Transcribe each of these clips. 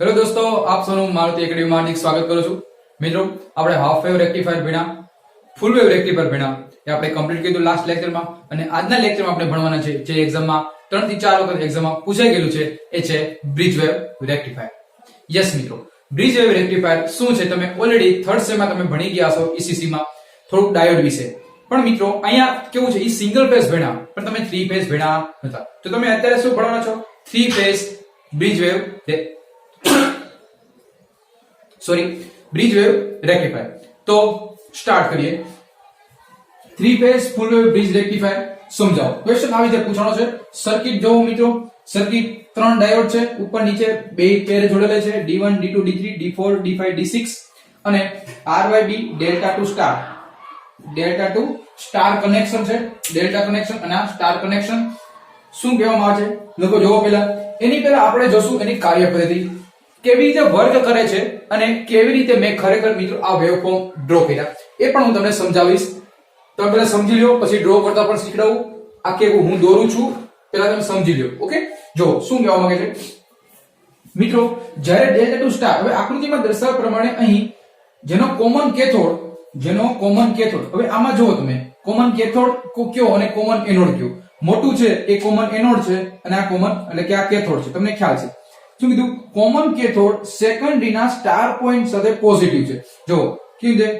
Hello દોસ્તો, આપ સૌનું મારુતિ એકેડમીમાં હાર્દિક સ્વાગત કરું છું. મિત્રો, આપણે હાફ વેવ રેક્ટિફાયર ભણ્યા, ફૂલ વેવ રેક્ટિફાયર ભણ્યા, એ આપણે કમ્પ્લીટ કીધું લાસ્ટ લેક્ચરમાં. અને આજના લેક્ચરમાં આપણે ભણવાના છે જે એક્ઝામમાં 3 થી 4 વખત એક્ઝામમાં પૂછાઈ ગયેલું છે, એ છે બ્રિજ વેવ રેક્ટિફાયર. યસ મિત્રો, બ્રિજ વેવ રેક્ટિફાયર શું છે તમે ઓલરેડી થર્ડ સેમમાં તમે ભણી ગયા છો ECC માં થોડુંક ડાયોડ વિશે. પણ મિત્રો અહીંયા કેવું છે, એ સિંગલ ફેઝ ભણ્યા પણ તમે 3 ફેઝ ભણ્યા નતા. તો તમે અત્યારે શું ભણવાના છો? 3 phase bridge wave bridge wave rectifier. તો સ્ટાર્ટ કરીએ. 3 phase full wave bridge rectifier સમજાવો. ક્વેશ્ચન આવી રીતે પૂછવાનો છે. સર્કિટ જોવો મિત્રો, સર્કિટ 3 ડાયોડ છે, ઉપર નીચે બે પેર જોડેલા છે, D1 D2 D3 D4 D5 D6 અને RYB delta to star. Delta to star connection છે, ડેલ્ટા કનેક્શન અને આ સ્ટાર કનેક્શન. શું કહેવામાં આવે છે લોકો જોવો. પહેલા એની પહેલા આપણે જોશું એની કાર્ય પદ્ધતિ, કેવી રીતે વર્ક કરે છે અને કેવી રીતે મેં ખરેખર મિત્રો આ વેવફોર્મ ડ્રો કર્યા એ પણ હું તમને સમજાવીશ. તમે પહેલા સમજી લો, પછી ડ્રો કરતા પણ શીખડાવું. આ કેવું હું દોરું છું, પહેલા તમે સમજી લો. ઓકે, જો શું કહેવા માંગે છે મિત્રો. જ્યારે ડેલ્ટા ટુ સ્ટાર, હવે આકૃતિમાં દર્શાવ્યા પ્રમાણે અહીં જેનો કોમન કેથોડ, હવે આમાં જુઓ તમે, કોમન કેથોડ કયો અને કોમન એનોડ કયો. મોટું છે એ કોમન એનોડ છે અને આ કોમન એટલે કે આ કેથોડ છે. તમને ખ્યાલ છે શું કીધું? કોમન કેથોડ સેકન્ડરીના સ્ટાર પોઈન્ટ સાથે પોઝિટિવ છે. જો કીધું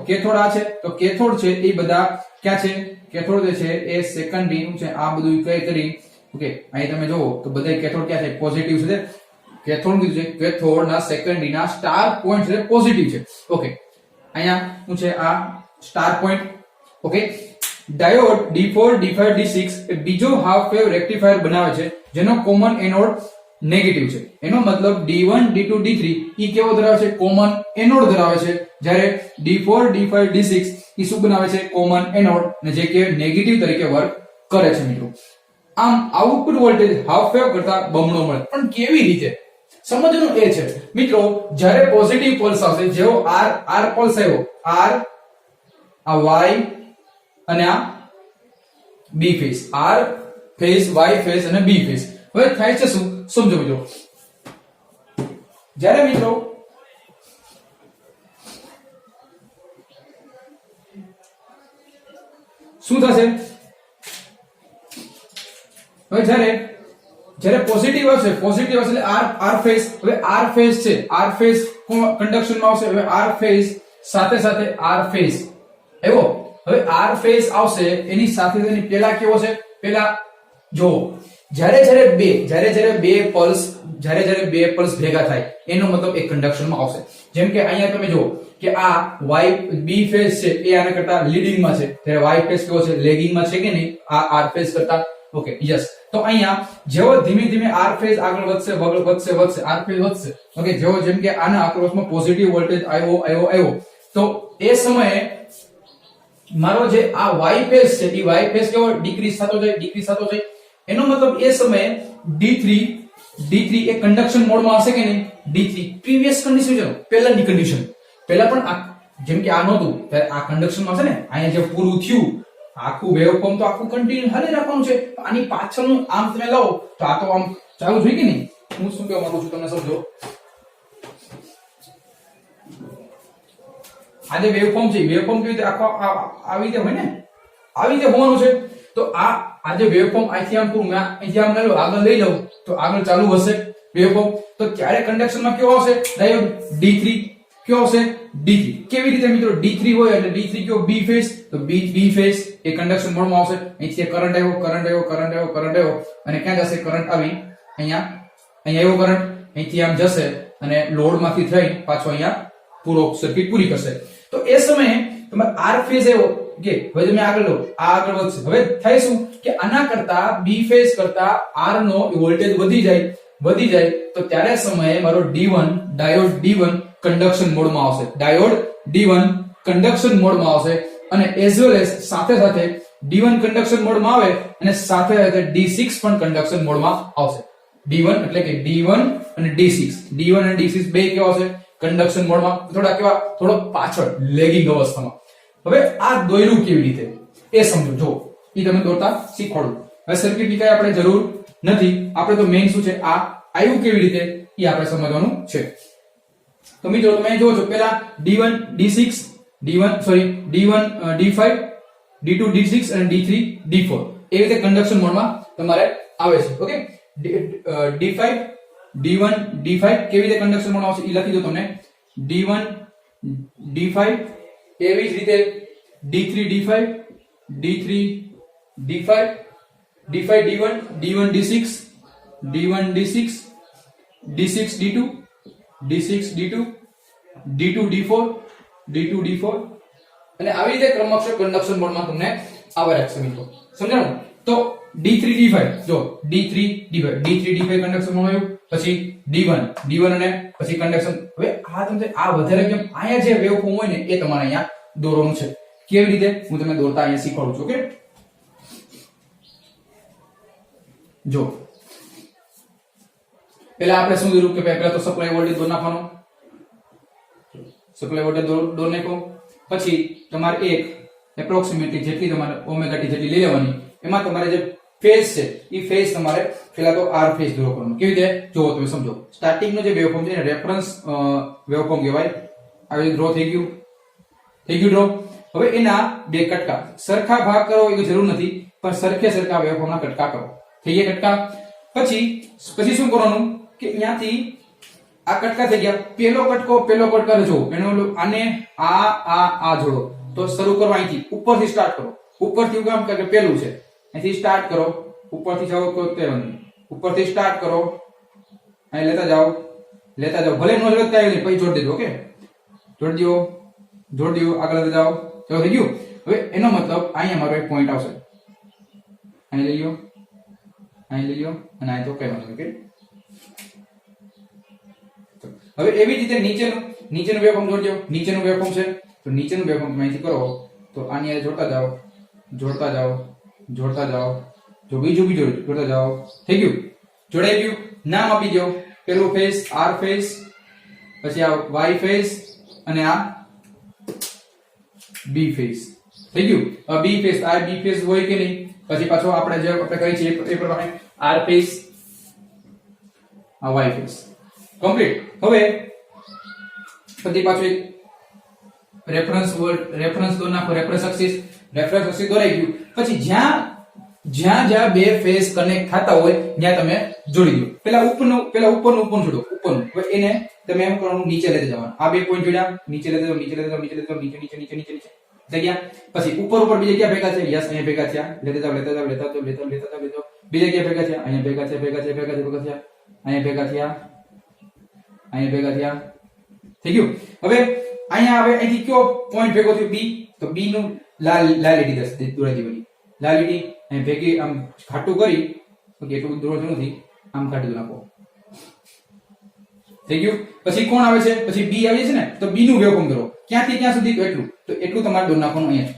કેથોડ આ છે, તો કેથોડ છે એ બધા ક્યાં છે? કેથોડ જે છે એ સેકન્ડરી નું છે. આ બધું કઈ કરી ઓકે, અહીં તમે જોવો તો બધા કેથોડ ક્યાં છે? પોઝિટિવ છે. કેથોડ કીધું છે કેથોડના સેકન્ડરીના સ્ટાર પોઈન્ટ છે પોઝિટિવ છે. ઓકે, અહીંયા શું છે? આ star point. Okay, diode D4 D5 D6 એ બીજો હાફ વેવ રેક્ટિફાયર બનાવે છે જેનો કોમન એનોડ નેગેટિવ છે. એનો મતલબ D1 D2 D3 ઈ કેવો ધરાવે છે? કોમન એનોડ ધરાવે છે. જ્યારે D4 D5 D6 ઈ શું બનાવે છે? કોમન એનોડ, ને જે કે નેગેટિવ તરીકે વર્ક કરે છે મિત્રો. આમ આઉટપુટ વોલ્ટેજ હાફ વેવ કરતા બમણો મળે. પણ કેવી રીતે સમજવાનું એ છે મિત્રો. જ્યારે પોઝિટિવ પલ્સ આવશે, જેવો R પલ્સ આવ્યો, R આ Y અને આ B phase, R phase, Y phase અને B ફેઝ. હવે થાય છે શું? સમજો મિત્રો. જ્યારે મિત્રો શું થશે? હવે જ્યારે પોઝિટિવ હશે એટલે R ફેઝ. હવે R ફેઝ છે, R ફેઝ કન્ડક્શનમાં આવશે. હવે R ફેઝ સાથે R ફેઝ આવ્યો. હવે R ફેઝ આવશે, એની સાથે એની પેલા કેવો છે? પેલા જો જ્યારે બે પલ્સ ભેગા થાય એનો મતલબ એક કન્ડક્શનમાં આવશે. જેમ કે અહીંયા તમે જુઓ કે આ B ફેઝ છે એ આના કરતા લીડિંગમાં છે, ત્યારે Y ફેઝ કેવો છે? લેગિંગમાં છે કે નહીં? આ R ફેઝ કરતા. Okay, yes. તો અહીંયા જેવો ધીમે ધીમે R ફેઝ આગળ વધશે, R ફેઝ વધશે. ઓકે, જેમ કે આના અક્રોસમાં પોઝિટિવ વોલ્ટેજ આવ્યો તો એ સમયે મારો જે આ Y ફેઝ છે એ Y ફેઝ કેવો? ડિક્રીઝ થતો જાય. એનો મતલબ એ સમયે D3 એ કન્ડક્શન મોડમાં હશે કે નહીં? D3 પ્રીવિયસ કન્ડિશન છે, પહેલાની કન્ડિશન. પહેલા પણ જેમ કે આ નહોતું ત્યારે આ કન્ડક્શનમાં છે ને, અહીંયા જે પૂરું થયું આખું વેવફોર્મ તો આખું કન્ટિન્યુ હાલે રાખવાનું છે. આની પાછળનું આમ તમે લાવો તો આ તો આમ ચાલુ થઈ કે નહીં? હું શું કહેવા માંગુ છું તમને સમજો. આ જે વેવફોર્મ છે, વેવફોર્મ કેવી રીતે આખો આવી રીતે હોય ને, આવી રીતે હોવાનું છે. તો આ જે વેવફોર્મ અહીંથી આમ પૂરું અહીંથી આમ લઈ લો, આગળ લઈ લઉં તો આગળ ચાલુ હશે વેવફોર્મ. તો ક્યારે કન્ડક્શનમાં કેવો આવશે? ડાયોડ D3 કેવો આવશે? D3. કેવી રીતે મિત્રો? D3 હોય એટલે D3 કયો? B phase. તો B ફેઝ એ કન્ડક્શન મોડમાં આવશે. અહીંથી કરંટ આવ્યો અને ક્યાં જશે? કરંટ આવી અહીંયા આવ્યો કરંટ, અહીંથી આમ જશે અને લોડમાંથી થઈ પાછો અહીંયા પૂરો સર્કિટ પૂરી કરશે. તો એ સમયે તમારે R ફેઝ આવ્યો કે હવે તમે આગળ લો, આ આગળ વધશે. હવે થાય શું કે આના કરતા B ફેઝ કરતા R નો વોલ્ટેજ વધી જાય તો ત્યારે સમયે મારો ડાયોડ D1 કન્ડક્શન મોડમાં આવશે. અને એઝ વેલ એઝ સાથે D1 કન્ડક્શન મોડમાં આવે અને સાથે D6 પણ કન્ડક્શન મોડમાં આવશે. D1 એટલે કે D1 અને D6 બે કેવા આવશે? કન્ડક્શન મોડમાં. થોડો પાછળ લેગિંગ અવસ્થામાં. હવે આ દોર્યું કેવી રીતે એ સમજો. જો એ તમે દોરતા શીખવાડું. હવે સર્કિટની કઈ આપણે જરૂર નથી, આપણે તો મેઇન શું છે? આ આવ્યું કેવી રીતે એ આપણે સમજવાનું છે. તો મિત્રો તમે જોવો છો પેલા D1 D6 D1 D5 D2 D6 અને D3 D4 એ રીતે કન્ડક્શન મોડમાં તમારે આવે છે. ઓકે, D5 D1 D5 કેવી રીતે કન્ડક્શન મોડમાં આવશે એ લખી દો તમને. D1 D5 એવી જ રીતે D3 D5 D3 D5 D5 D1 D1 D6 D1 D6 D6 D2 D6 D2 D2 D4 D2 D4 અને આવી રીતે ક્રમશઃ કન્ડક્શન મોડમાં તમને આવે રાખશે મિત્રો. સમજાણું? તો D3 D5 જો D3 D5 D3 D5 conduction mode આવ્યું, પછી D1 અને પછી કન્ડક્શન. હવે આ તમને આ વધારે કેમ અહીંયા જે વેવફોર્મ હોય ને એ તમારે અહીંયા દોરવાનું છે. કેવી રીતે હું તમને દોરતા અહીંયા શીખવાડું છું. ઓકે, જો પહેલા આપણે શું દોર્યું કે પહેલા તો સપ્લાય વોલ્ટેજ દોર નાખવાનો. સપ્લાય વોલ્ટેજ દોર નાખો, પછી તમારે એક એપ્રોક્સિમેટલી જેટલી તમારે ઓમેગા ટી જેટલી લઈ લેવાની. એમાં તમારે જે ફેઝ છે એ ફેઝ તમારે પહેલા તો આર ફેઝ ડ્રો કરવાનો. કેવી રીતે જોવો તમે સમજો. સ્ટાર્ટિંગ નો જે વેવફોર્મ છે એને રેફરન્સ વેવફોર્મ કહેવાય. આવી રીતે ડ્રો થઈ ગયું ડ્રો. હવે એના બે કટકા સરખા ભાગ કરો એ જરૂર નથી, પણ સરખા વેવફોર્મના કટકા કરો. થઈ ગયા કટકા. પછી શું કરવાનું કે અહીંયાથી આ કટકા થઈ ગયા. પેલો કટકા જો એનો આને આ જોડો. તો શરૂ કરો અહીંથી ઉપરથી સ્ટાર્ટ કરો. ઉપરથી કામ કે પેલું છે અહીંથી સ્ટાર્ટ કરો. ઉપરથી જાઓ તો ઉપરથી સ્ટાર્ટ કરો. અહીં લેતા જાઓ ભલે નો લેતા આવ્યો પછી જોડી દેજો. ઓકે, જોડી દો આગળ લેતા જાઓ. ચલો થઈ ગયું. હવે એનો મતલબ અહીંયા મારો એક પોઈન્ટ આવશે. અહીં લઈ લ્યો અને અહીં તો કઈ વાંધો નહીં. હવે એવી રીતે નીચેનું વેવફોર્મ જોડજો. નીચેનું વેવફોર્મ છે તો નીચેનું વેવફોર્મ અહીંથી કરો તો આની સાથે જોડતા જાઓ. જો બીજું જોડતા જાઓ. થઈ ગયું, જોડાઈ ગયું. નામ આપી દો. પેલું ફેઝ આર ફેઝ, પછી આ વાય ફેઝ અને આ બી ફેઝ. થઈ ગયું. બી ફેઝ આ બી ફેઝ હોય કે નહીં. પછી પાછો આપણે કરી છે એ પ્રમાણે આર ફેઝ આ વાય ફેઝ કમ્પ્લીટ. હવે પછી પાછો એક રેફરન્સ દોર નાખો. રેફરન્સ એક્સિસ દોરાઈ ગયું. પછી જ્યાં બે ફેઝ કનેક્ટ થતા હોય ત્યાં તમે જોડી દો. પેલા ઉપરનું જોડો. ઉપરનું. હવે એને તમે એમ કરવાનું નીચે લેતા જવાનું. આ બે પોઈન્ટ જોડ્યા, નીચે લેતા જાઓ નીચે થઈ ગયા. પછી ઉપર બીજા ક્યાં ભેગા છે? યસ, અહીંયા ભેગા થયા. લેતા જાઓ બીજા ક્યાં ભેગા થયા? અહીંયા ભેગા થયા. અહીંયા ભેગા થયા. થઈ ગયું. હવે અહીંયા અહીંથી કયો પોઈન્ટ ભેગો થયો? બી. તો બી નું લાલ લીટી દોરાઈ દેવાની. લાલ લીટી અહીં ભેગી આમ ઘાટું કરી. ઓકે, એટલું દોરવાનું નથી, આમ ઘાટી નાખો. થઈ ગયું. પછી કોણ આવે છે? પછી બી આવે છે ને, તો બી નું વેવફોર્મ કરો. ક્યાંથી ક્યાં સુધી? તો એટલું તમારે દોર નાખવાનું અહીંયા.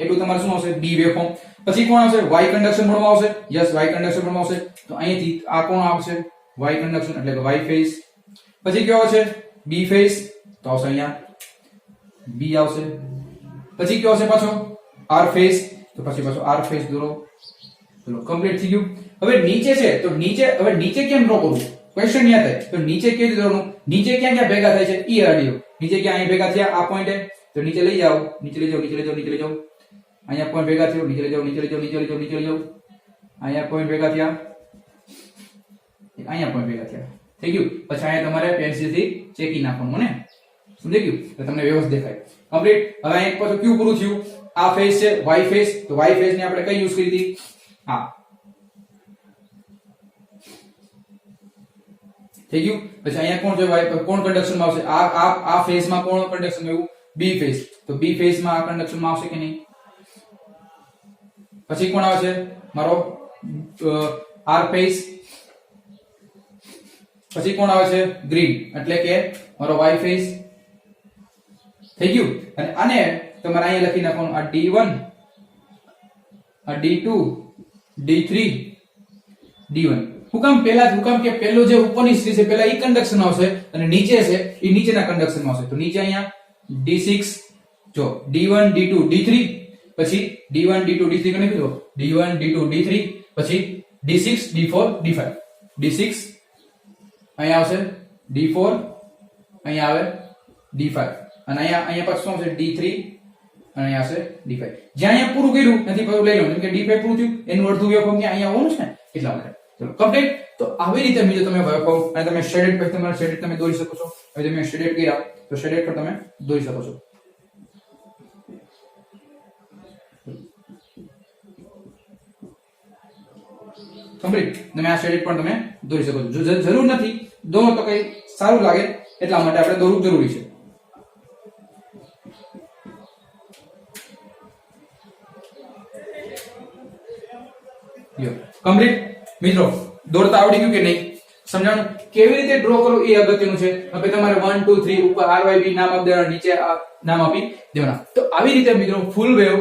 એટલું તમારે શું આવશે? બી વેવફોર્મ. પછી કોણ આવશે? વાય કન્ડક્શન મોડમાં આવશે. યસ, વાય કન્ડક્શન મોડમાં આવશે. તો અહીંથી આ કોણ આવશે? વાય કન્ડક્શન એટલે કે વાય ફેઝ. પછી કયો આવશે? B phase. તો આવશે અહીંયા બી આવશે. પછી કયો આવશે પાછો? R phase. તો પછી પાછો આર ફેઝ દોરો. ચલો કમ્પ્લીટ થઈ ગયું. હવે નીચે છે તો નીચે કેમ ડ્રો કરવું? ક્વેશ્ચન યાદ થાય તો નીચે કેવી રીતે દોરવાનું? નીચે ક્યાં ભેગા થાય છે ઈ આડિયો. નીચે ક્યાં અહીં ભેગા થયા આ પોઈન્ટે, તો નીચે લઈ જાઓ. અહીંયા પોઈન્ટ ભેગા થયો. નીચે લઈ જાઓ. અહીંયા પોઈન્ટ ભેગા થયા. અહીંયા પોઈન્ટ ભેગા થયા. થઈ ગયું. પછી અહીંયા તમારે પેન્સિલ થી ચેકી નાખવાનું. મને સમજાઈ ગયું? તો તમને વ્યવસ્થિત દેખાય. કમ્પ્લીટ. હવે અહીં પાછું ક્યુ પૂરું થયું. આ ફેઝ છે વાય ફેઝ. તો વાય ફેઝ ને આપણે કઈ યુઝ કરી હતી? આ થઈ ગયું. પછી અહીંયા કોણ છે? કોણ કન્ડક્શન માં આવશે? આ ફેઝ માં કોણ કન્ડક્શન માં? બી ફેઝ. તો બી ફેઝ માં આ કન્ડક્શન માં આવશે કે નહીં? પછી કોણ આવે છે? મારો આર ફેઝ. પછી કોણ આવે છે? ગ્રીન એટલે કે મારો વાય ફેઝ. થઈ ગયું. અને તમારે અહીંયા લખી નાખવાનું આ D1 આ D2 D3 D1. હું કામ કે પેલો જે ઉપરની સ્ટ્રી છે પેલા ઈ કન્ડક્શન આવશે અને નીચે છે ઈ નીચેના કન્ડક્શન માં આવશે. તો નીચે અહીંયા D6 જો D1 D2 D3 પછી D1 D2 D3 કનેક્ટ કરો. D1 D2 D3 પછી D6 D4 D5 D6 અહીંયા આવશે D4 અહીંયા આવે D5 અને અહીંયા પાછું શું આવશે D3 અને અહીંયા આવશે D5 જ્યાં અહીંયા પૂરું કર્યું નથી પછી લઈ લો કેમ કે D5 પૂરું થયું એનું અડધું વેવફોર્મ કે અહીંયા આવવાનું છે ને એટલા માટે ચલો કમ્પ્લીટ તો આવી રીતે મિત્રો તમે વેવફોર્મ અને તમે શેડેડ પછી તમારા શેડેડ તમે દોરી શકો છો હવે તમે શેડેડ કર્યા તો શેડેડ પર તમે દોરી શકો છો કમ્પ્લીટ તમે આ શેડેડ પણ તમે દોરી શકો છો જો જરૂર નથી દોરો તો કઈ સારું લાગે એટલા માટે આપણે દોરવું જરૂરી છે કમ્પ્લીટ મિત્રો દોરતા આવડી ગયું કે નહીં સમજાણું કેવી રીતે ડ્રો કરો એ અગત્યનું છે હવે તમારે 1 2 3 ઉપર RYB નામ આપી દેવાના નીચે આ નામ આપી દેવાના તો આવી રીતે મિત્રો full wave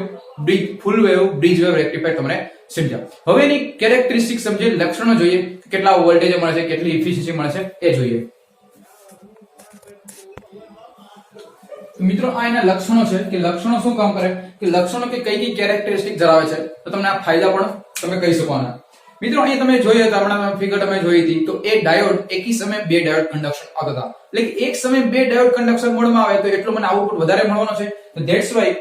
bridge wave rectifier તમને સમજાવ હવે એની કેરેક્ટરિસ્ટિક સમજીએ લક્ષણો જોઈએ કેટલા વોલ્ટેજ મળે છે કેટલી એફિશિયન્સી મળે છે એ જોઈએ મિત્રો આ એના લક્ષણો છે કે લક્ષણો શું કામ કરે કે લક્ષણો કે કઈ કેરેક્ટરિસ્ટિક ધરાવે છે તો તમને આ ફાયદા પણ તમે કહી શકો આના મિત્રો અહીંયા તમે જોઈએ તો હમણાં ફિગર તમે જોઈ હતી તો એ ડાયોડ એકી સમયે બે ડાયોડ કન્ડક્શન આવતા હતા એટલે કે એક સમયે બે ડાયોડ કન્ડક્શન મોડમાં આવે તો એટલો મને આઉટપુટ વધારે મળવાનો છે તો ધેટ્સ વાય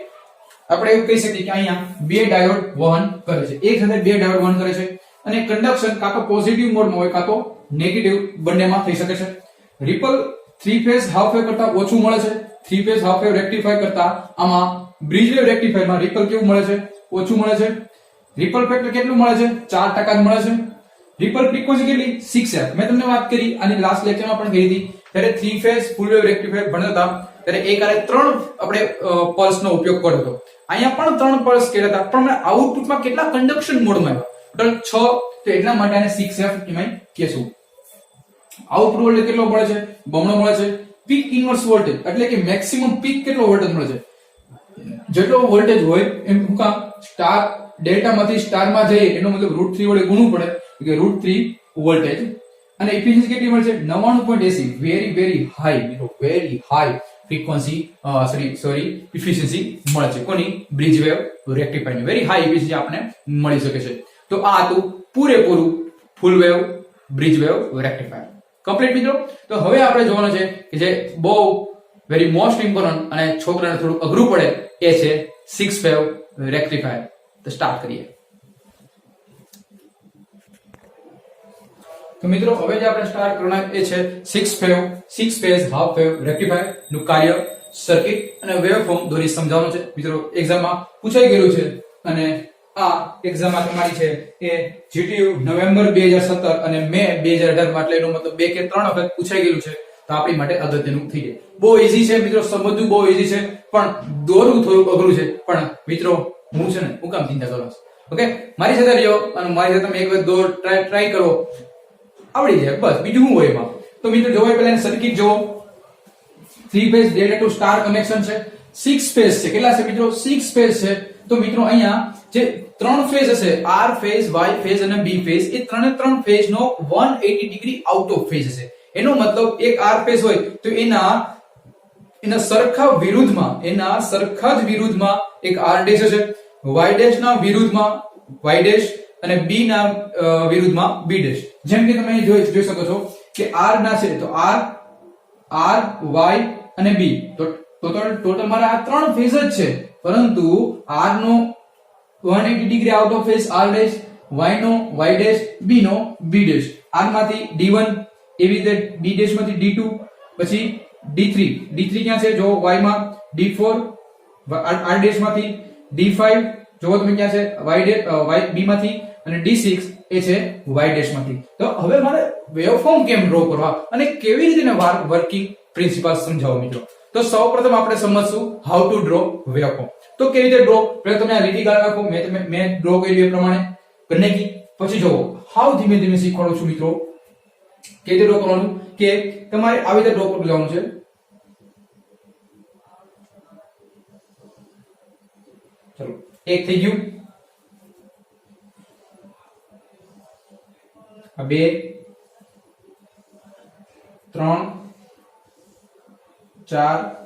આપણે એવું કહી શકીએ કે અહીંયા બે ડાયોડ વહન કરે છે એક સાથે બે ડાયોડ વહન કરે છે અને કન્ડક્શન કાં તો પોઝિટિવ મોડમાં હોય કાં તો નેગેટિવ બંનેમાં થઈ શકે છે રિપલ 3 ફેઝ હાફ વેવ કરતા ઓછું મળે છે 3 ફેઝ હાફ વેવ રેક્ટિફાય કરતા આમાં બ્રિજ વેવ રેક્ટિફાયરમાં રિપલ કેવું મળે છે ઓછું મળે છે રિપલ ફેક્ટર કેટલું મળે છે 4% જ મળે છે રિપલ ફ્રીક્વન્સી કેટલી 6f મેં તમને વાત કરી અને લાસ્ટ લેક્ચરમાં પણ કરી હતી ત્યારે 3 ફેઝ ફૂલ વેવ રેક્ટિફાયર ભણતા હતા ત્યારે એક આરે 3 આપણે પલ્સ નો ઉપયોગ કર્યો હતો અહીંયા પણ 3 પલ્સ કર્યા હતા પણ આઉટપુટમાં કેટલા કન્ડક્શન મોડમાં આવ્યા ટોટલ 6 તો એટલા માટે આને 6f એમાં કહેશું આઉટપુટ વોલ્ટેજ કેટલો મળે છે બમણો મળે છે પીક ઇન્વર્સ વોલ્ટેજ એટલે કે મેક્સિમમ પીક કેટલો વોલ્ટેજ મળે છે જેટલો વોલ્ટેજ હોય એમ ટૂંકા સ્ટાર ડેલ્ટા માંથી સ્ટાર માં જઈએ એનો મતલબ √3 વડે ગુણવું પડે કે √3 વોલ્ટેજ અને એફિશિયન્સી કેટલી મળે છે 99.80 વેરી હાઈ મિત્રો very high frequency sorry efficiency મળે છે કોની bridge wave rectifier very high efficiency આપણને મળી શકે છે તો આ હતું પૂરેપૂરું full wave bridge wave rectifier complete મિત્રો તો હવે આપણે જોવાનું છે કે જે બહુ વેરી મોસ્ટ ઇમ્પોર્ટન્ટ અને છોકરાને થોડું અઘરું પડે એ છે 6 વેવ રેક્ટિફાયર તો સ્ટાર્ટ કરીએ તો મિત્રો હવે જે આપણે સ્ટાર્ટ કરવાના એ છે 6 ફેઝ હાફ વેવ રેક્ટિફાયર નું કાર્ય સર્કિટ અને વેવફોર્મ દોરી સમજાવવાનું છે મિત્રો એક્ઝામમાં પૂછાઈ ગયેલું છે અને આ એક્ઝામમાં તમારી છે એ જીટીયુ નવેમ્બર 2017 અને મે 2018 માં એટલે એનો મતલબ 2 કે 3 વખત પૂછાઈ ગયેલું છે તો આપણી માટે અગત્યનું થઈ જાય બહુ ઈઝી છે મિત્રો સમજવું બહુ ઈઝી છે પણ દોરવું થોડું અઘરું છે પણ મિત્રો હું છે ને હું કામ ચિંતા કરો ઓકે મારી સાથે રહ્યો અને મારી સાથે તમે એક વાર દોર ટ્રાય કરો આવડી જાય બસ બીજું શું હોય એમાં તો મિત્રો જોવો પહેલા સર્કિટ જોવો 3 phase delta to star connection છે 6 ફેઝ છે કેટલા છે મિત્રો 6 ફેઝ છે તો મિત્રો અહીંયા જે 3 ફેઝ હશે R ફેઝ Y ફેઝ અને B ફેઝ એ ત્રણે ત્રણ ફેઝ નો 180 ડિગ્રી આઉટ ઓફ ફેઝ હશે એનો મતલબ એક R ફેઝ હોય તો એના સરખા જ વિરુદ્ધમાં એક R ડેશ હશે Y ડેશ ના વિરુદ્ધમાં Y ડેશ અને B ના વિરુદ્ધમાં B ડેશ જેમ કે તમે જોઈ શકો છો કે R ના છે તો R Y અને B તો ટોટલ મારા આ ત્રણ ફેઝ જ છે પરંતુ R નો 180 degree out of phase R dash Y નો Y ડેશ B નો B ડેશ R માંથી D1 એવી રીતે D ડેશ માંથી D2 પછી D3 ક્યાં છે જો Y માં D4 R ડેશ માંથી D5 જો તમે ક્યાં છે Y B માંથી અને D6 એ છે Y ડેશ માંથી તો હવે મારે વેવફોર્મ કેમ ડ્રો કરવા અને કેવી રીતે વર્કિંગ પ્રિન્સિપલ સમજાવો મિત્રો તો સૌપ્રથમ આપણે સમજશું હાઉ ટુ ડ્રો વેવફોર્મ તો કેવી રીતે ડ્રો પહેલા તમે આ લીટી ગાળ નાખો મેં ડ્રો કર્યું એ પ્રમાણે બંને કી પછી જોવો હાઉ ધીમે ધીમે શીખવાડું છું મિત્રો કેવી રીતે ડ્રો કરવાનું કે તમારે આવી રીતે ડ્રો કરી લેવાનું છે ચલો એક થઈ ગયું આ 2 3 4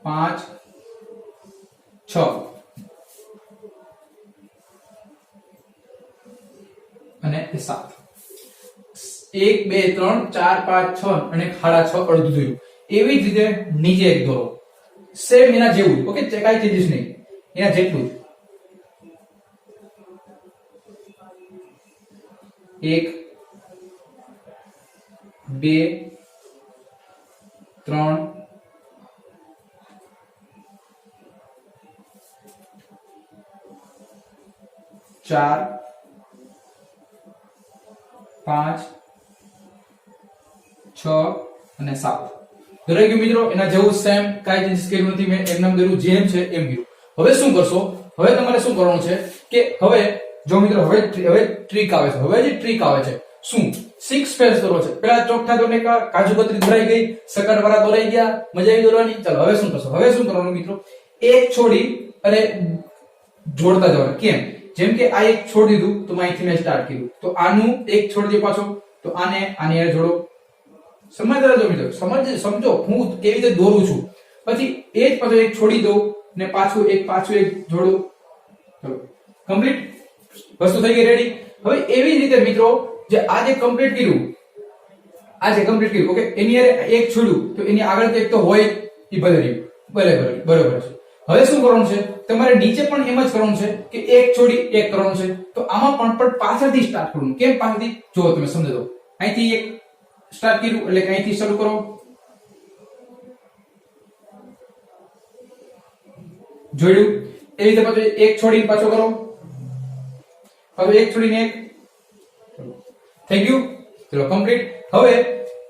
5 6 7 1 2 3 4 5 6 અને 6.5 અડધું થયું એવી જ રીતે નીચે એક દોરો સેમ એના જેવું ઓકે કાઈ ચેન્જીસ નહીં એના જેટલું જ 1 2 3 4 5 6 અને 7 દરેક મિત્રો એના જેવું સેમ કાઈ ચેન્જીસ કર્યું નથી મેં એમ નામ દર્યું જેમ છે એમ કર્યું હવે શું કરશો હવે તમારે શું કરવાનું છે કે હવે જો મિત્રો હવે ટ્રીક આવે છે હવે જે ટ્રીક આવે છે શું 6 ફેસ દોરો છે પેલા ચોકઠા દોરને કાજુ કતરી દોરાઈ ગઈ સકરવાળા દોરાઈ ગયા મજા આવી દોરવાની ચાલો હવે શું કરશો હવે શું કરવાનું મિત્રો એક છોડી અને જોડતા જવાનું કેમ જેમ કે આ એક છોડી દીધું તો અહીંથી મેં સ્ટાર્ટ કર્યું તો આનું એક છોડી દે પાછો તો આને આની હારે જોડો સમજો મિત્રો સમજો હું કેવી રીતે દોરું છું પછી એ જ પાછો એક છોડી દઉં ને પાછું એક જોડું ચલો કમ્પ્લીટ વસ્તુ થઈ ગઈ રેડી હવે એવી જ રીતે મિત્રો જે આજે કમ્પ્લીટ કર્યું ઓકે એની હારે એક છોડ્યું તો એની આગળ તો એક તો હોય એ બરાબર છે હવે શું કરવાનું છે તમારે નીચે પણ એમ જ કરવાનું છે કે એક છોડી એક કરવાનું છે તો આમાં પણ પાછળથી સ્ટાર્ટ કરવાનું કેમ પાછળથી જો તમે સમજો દો અહીંથી એક સ્ટાર્ટ કર્યું એટલે અહીંથી શરૂ કરો જોડ્યું એવી રીતે પાછું એક છોડીને પાછો કરો હવે એક છોડીને એક થઈ ગયું ચલો કમ્પ્લીટ હવે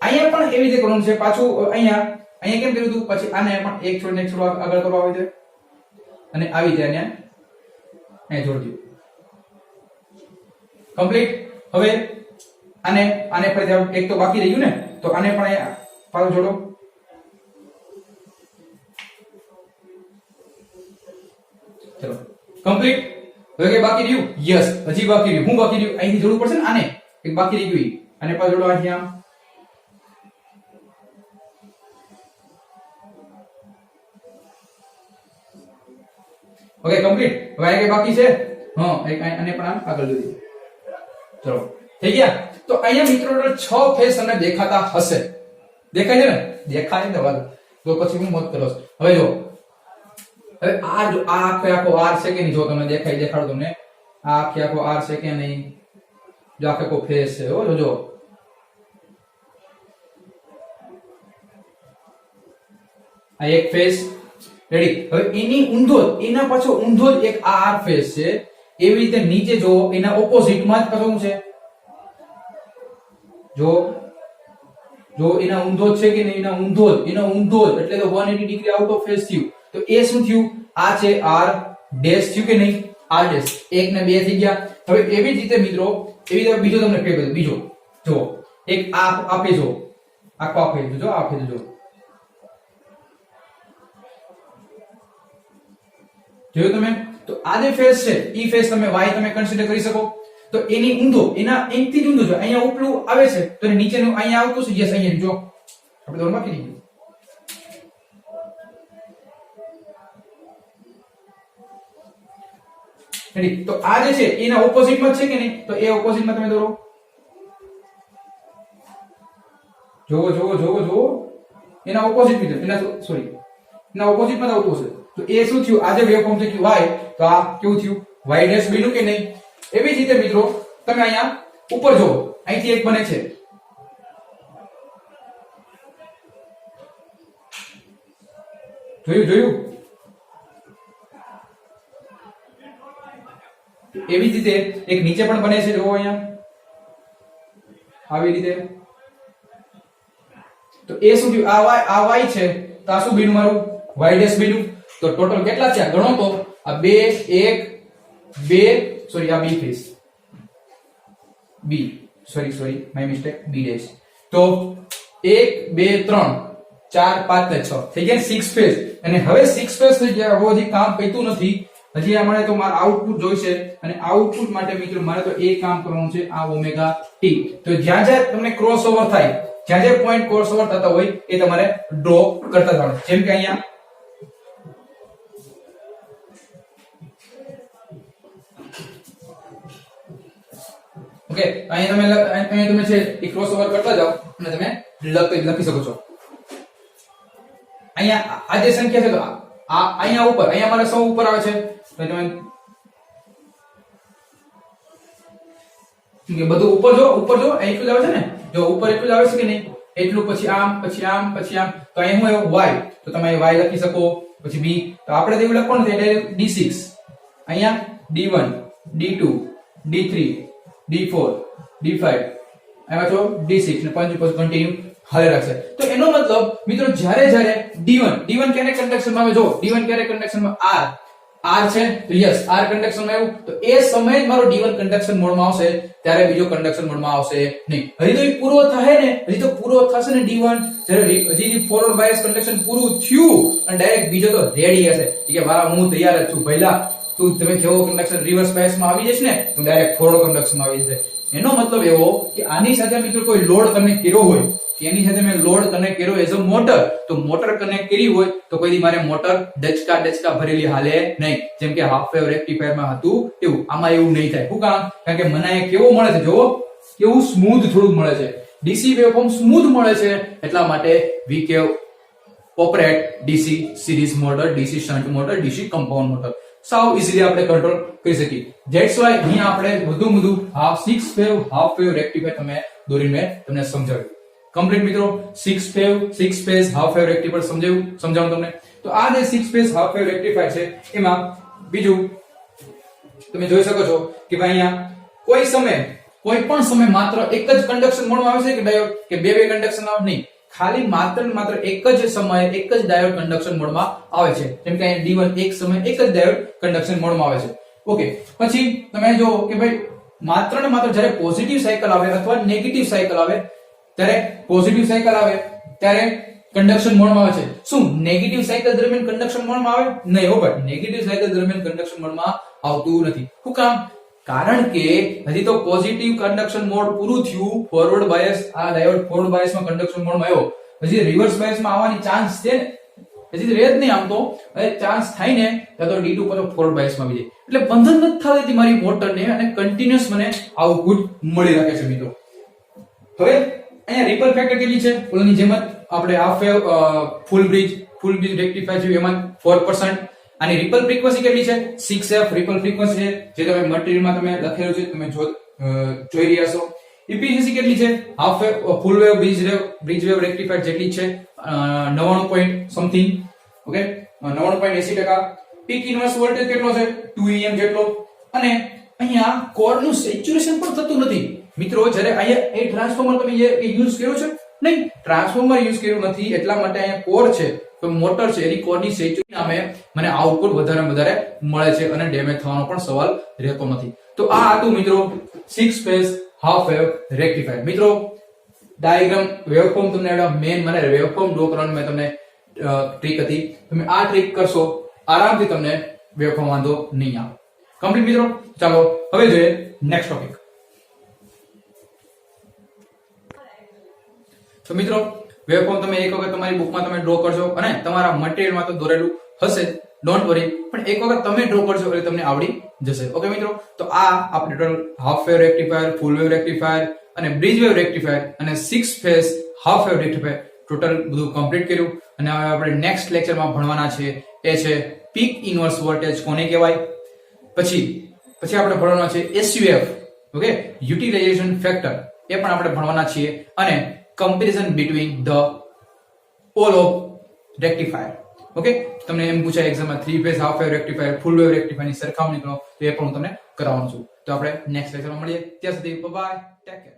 અહીંયા પણ એવી રીતે કરવાનું છે પાછું અહીંયા કેમ કર્યું હતું પછી આને પણ એક છોડીને એક છોડ આગળ કરવા આવી દે અને આવી રીતે અહીંયા જોડી દો કમ્પ્લીટ હવે આને ફરીથી એક તો બાકી રહ્યું ને તો આને પણ અહીંયા પાછો જોડો ચલો કમ્પ્લીટ હવે કે બાકી રહ્યું યસ હજી બાકી રહ્યું હું બાકી રહ્યું અહીંથી જોડવું પડશે ને આને એક બાકી રહી ગયું આને પાછો જોડો અહીંયા ઓકે કમ્પ્લીટ હવે આ કે બાકી છે હા એક આને પણ આગળ જોડી ચલો થઈ ગયા તો અહીંયા મિત્રો 6 ફેસ તમને દેખાતા હશે દેખાય છે ને દેખાય ને વાત તો પછી હું મત કરો હવે જો હવે આ જો આ આખો આર છે કે નહીં જો તમને દેખાડો તમને આ આખો આર છે કે નહીં જો આખો ફેસ છે હો જો આ એક ફેસ રેડી હવે એના પાછો ઊંધો જ એક આર ફેસ છે એવી રીતે નીચે જો એના ઓપોઝિટમાં જ પાછો શું છે જો એના ઊંધો છે કે નહીં એના ઊંધો જ એટલે તો 180 ડિગ્રી આઉટ ઓફ ફેસ થયું તો એ શું થયું આ છે આર ડેશ થયું કે નહીં આર ડેશ 1 ને 2 થઈ ગયા હવે એવી જ રીતે મિત્રો એવી રીતે બીજો તમને કહી દઉં બીજો જો એક આ આપે જો આખો આપે જો આપે જો જોયું તમે તો આ જે ફેસ છે ઈ ફેસ તમે y તમે કન્સિડર કરી શકો તો એની ઊંધો એના એનથી જ ઊંધો છે અહીંયા ઉપલું આવે છે તો નીચેનું અહીંયા આવતું છે યસ અહીંયા જો આપણે તો બાકી નહીં રેડી તો આ જે છે એના ઓપોઝિટમાં છે કે નહીં તો એ ઓપોઝિટમાં તમે દોરો જોવો એના ઓપોઝિટ મિત્રો એના સોરી એના ઓપોઝિટમાં આવતું હશે તો એ શું થયું આજે વેવફોર્મ છે કે y તો આ કેવું થયું y ડેશ બન્યું કે નહીં એવી જ રીતે મિત્રો તમે અહીંયા ઉપર જો અહીંથી એક બને છે જોયું એવી જ રીતે એક નીચે પણ બને છે જો અહીંયા આવી રીતે તો એ શું થયું આ y છે તો આ શું બન્યું મારું y ડેશ બન્યું તો ટોટલ કેટલા છે ગણો તો આ 2 1 2 સોરી આ B face B sorry my mistake B dash તો 1 2 3 4 5 ને 6 થઈ ગયા 6 ફેસ અને હવે 6 ફેસ થઈ ગયા હવે હજી કામ પૈતું નથી હજી અમારે તો મારું આઉટપુટ જોઈશે અને આઉટપુટ માટે મિત્રો મારે તો એ કામ કરવાનું છે આ ઓમેગા ટી તો જ્યાં જ્યાં તમને ક્રોસઓવર થાય જ્યાં જે પોઈન્ટ ક્રોસઓવર થતા હોય એ તમારે ડ્રો કરતા જવાનું જેમ કે અહીંયા ઓકે, અહીંયા તમે છે એ ક્રોસઓવર કરતા જાઓ અને તમે લખી શકો છો. અહીંયા આ જે સંખ્યા છે તો આ અહીંયા ઉપર, અહીંયા મારે 100 ઉપર આવે છે તો તમે કે બધું ઉપર જો એટલું જ આવે છે ને, જો ઉપર એટલું જ આવે છે કે નહીં, એટલું પછી આમ પછી આમ પછી આમ, તો અહીંયા હું y તો તમે y લખી શકો, પછી b તો આપણે તો એવું લખવાનું છે એટલે d6, અહીંયા d1 d2 d3 d4 d5 આમાં જો d6 ને પછી કન્ટિન્યુ હાલે રાખશે. તો એનો મતલબ મિત્રો જ્યારે d1 ક્યારે કન્ડક્શનમાં આવે, જો d1 ક્યારે કન્ડક્શનમાં r છે તો યસ r કન્ડક્શનમાં આવ્યું તો એ સમયે જ મારો d1 કન્ડક્શન મોડમાં આવશે, ત્યારે બીજો કન્ડક્શન મોડમાં આવશે નહીં. હજી તો એ પૂરો થાય ને, હજી તો પૂરો થશે ને d1, જ્યારે હજી ફોરવર્ડ બાયસ કન્ડક્શન પૂરું થયું અને ડાયરેક્ટ બીજો તો રેડી હશે કે વાળા હું તૈયાર જ છું ભઈલા, તું તમે જેવો કન્ડક્શન રિવર્સ બાયસમાં આવી જશે ને તો ડાયરેક્ટ ફોરવર્ડ કન્ડક્શનમાં આવી જશે. એનો મતલબ એવો કે આની સાથે મિત્રો કોઈ લોડ કનેક્ટ કર્યો હોય, એની સાથે મેં લોડ કનેક્ટ કર્યો એઝ અ મોટર, તો મોટર કનેક્ટ કરી હોય તો કોઈ દી મારે મોટર ડચકા ભરેલી હાલે નહીં, જેમ કે હાફ વેવ રેક્ટિફાયર માં હતું એવું આમાં એવું નહીં થાય. શું કામ? કારણ કે મને કેવો મળે છે, જો કેવું સ્મૂથ થોડું મળે છે, ડીસી વેવફોર્મ સ્મૂથ મળે છે, એટલા માટે વી કેવ operate DC series motor, DC shunt motor, DC compound motor સાવ ઇઝીલી આપણે કંટ્રોલ કરી શકીએ. ધેટ્સ વાય અહીંયા આપણે વધુ હાફ 6 વેવ રેક્ટિફાયર તમે દોરીને તમને સમજાવ્યું. કમ્પ્લીટ મિત્રો 6 ફેઝ હાફ વેવ રેક્ટિફાયર સમજાવું તમને. તો આ જે 6 ફેઝ હાફ વેવ રેક્ટિફાયર છે એમાં બીજું તમે જોઈ શકો છો કે ભાઈ અહીંયા કોઈ પણ સમય માત્ર એક જ કન્ડક્શન મોડમાં આવે છે કે ડાયોડ કે બે કન્ડક્શન આવે નહીં, ખાલી માત્ર એક જ સમયે એક જ ડાયોડ કન્ડક્શન મોડમાં આવે છે. જેમ કે અહીંયા d1 એક સમયે એક જ ડાયોડ કન્ડક્શન મોડમાં આવે છે. ઓકે, પછી તમે જો કે ભાઈ માત્ર ને માત્ર જ્યારે પોઝિટિવ સાયકલ આવે અથવા નેગેટિવ સાયકલ આવે, ત્યારે પોઝિટિવ સાયકલ આવે ત્યારે કન્ડક્શન મોડમાં આવે છે. શું નેગેટિવ સાયકલ દરમિયાન કન્ડક્શન મોડમાં આવે? નહીં હો ભાઈ, નેગેટિવ સાયકલ દરમિયાન કન્ડક્શન મોડમાં આવતું નથી. શું કામ? કારણ કે હજી તો પોઝિટિવ કન્ડક્શન મોડ પૂરું થયું, ફોરવર્ડ બાયસ આ ડાયોડ ફોરવર્ડ બાયસમાં કન્ડક્શન મોડમાં આવ્યો, હજી રિવર્સ બાયસમાં આવવાની ચાન્સ છે ને, હજી રહે જ નહીં. આમ તો ચાન્સ થાય ને ત્યાં તો d2 પર ફોરવર્ડ બાયસમાં આવી જાય, એટલે બંધન નથી થતી મારી મોટરને અને કન્ટિન્યુઅસ મને આઉટપુટ મળી રાખે છે મિત્રો. હવે અહીંયા રિપલ ફેક્ટર કેટલી છે? ઓલાની જેમ જ આપણે હાફ વેવ ફૂલ બ્રિજ રેક્ટિફાયર છે એમાં 4%. આની રિપલ ફ્રીક્વન્સી કેટલી છે? 6f રિપલ ફ્રીક્વન્સી છે, જે તમે મટીરીયલમાં તમે લખેલું છે, તમે જોઈ રહ્યા છો. એફિશિયન્સી કેટલી છે? Half wave full wave bridge wave rectifier જેટલી છે 99 point something. Okay, 99.80%. Peak inverse voltage કેટલો છે? 2 em જેટલો. અને અહીંયા કોરનું સેચ્યુરેશન પણ થતું નથી મિત્રો. જ્યારે અહીંયા એ ટ્રાન્સફોર્મર તમે યુઝ કર્યો છે નહીં, ટ્રાન્સફોર્મર યુઝ કર્યું નથી, એટલા માટે અહીંયા કોર છે તો મોટર છે એની કોરની સેચ્યુરેશન નામે મને આઉટપુટ વધારે મળે છે અને ડેમેજ થવાનો પણ સવાલ રહેતો નથી. તો આ હતું મિત્રો 6 ફેઝ હાફ વેવ રેક્ટિફાયર. મિત્રો ડાયાગ્રામ વેવફોર્મ તમને મેઇન મને વેવફોર્મ ડ્રો કરવાની મેં તમને ટ્રીક હતી, તમે આ ટ્રીક કરશો આરામથી તમને વેવફોર્મ વાંધો નહીં આવે. કમ્પ્લીટ મિત્રો. ચાલો હવે જોઈએ નેક્સ્ટ ટોપિક. તો મિત્રો વેવફોર્મ તમે એક વખત તમારી બુકમાં તમે ડ્રો કરજો અને તમારા મટીરીયલમાં તો દોરેલું હશે, ડોન્ટ વરી, પણ એક વખત તમે ડ્રો કરજો એટલે તમને આવડી જશે. ઓકે મિત્રો, તો આ આપણે total half wave rectifier, full wave rectifier અને બ્રિજ વેવ રેક્ટિફાયર અને 6 phase half wave rectifier total બધું કમ્પ્લીટ કર્યું. અને હવે આપણે નેક્સ્ટ લેક્ચરમાં ભણવાના છે એ છે પીક ઇન્વર્સ વોલ્ટેજ કોને કહેવાય, પછી આપણે ભણવાના છે SUF, ઓકે, યુટિલાઇઝેશન ફેક્ટર, એ પણ આપણે ભણવાના છીએ, અને comparison between the all of rectifier. Okay, તમને એમ પૂછાય એક્ઝામમાં 3 phase half wave rectifier, full wave rectifier ની સરખામણી કરો તો એ પણ હું તમને કરાવવાનો છું. તો આપણે નેક્સ્ટ લેક્ચરમાં મળીએ. ત્યાં સુધી બાય બાય, ટેક કેર.